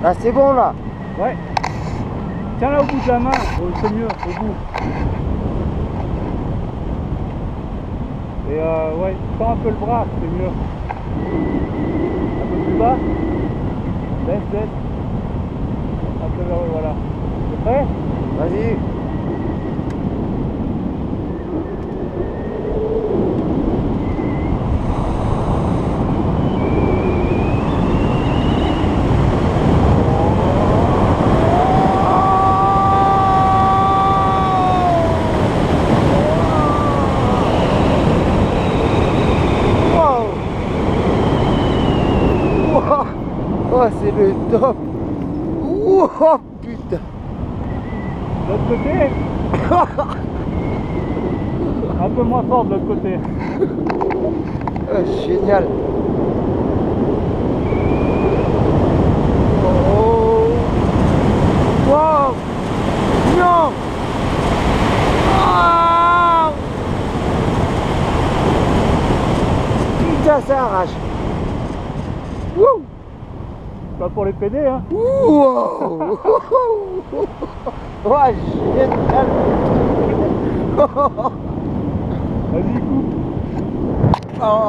Ah, c'est bon là. Ouais. Tiens-la au bout de la main, c'est mieux, au bout. Et ouais, tends un peu le bras, c'est mieux. Un peu plus bas. Baisse. Un peu vers eux, voilà. T'es prêt? Vas-y. Oh, c'est le top. Oh putain. De l'autre côté. Un peu moins fort de l'autre côté. Génial. Oh. Wow. Non. Ah. Putain, ça arrache. Wouh. Pas pour les PD, hein. Wow. Oh, génial. Vas-y, coupe. Oh.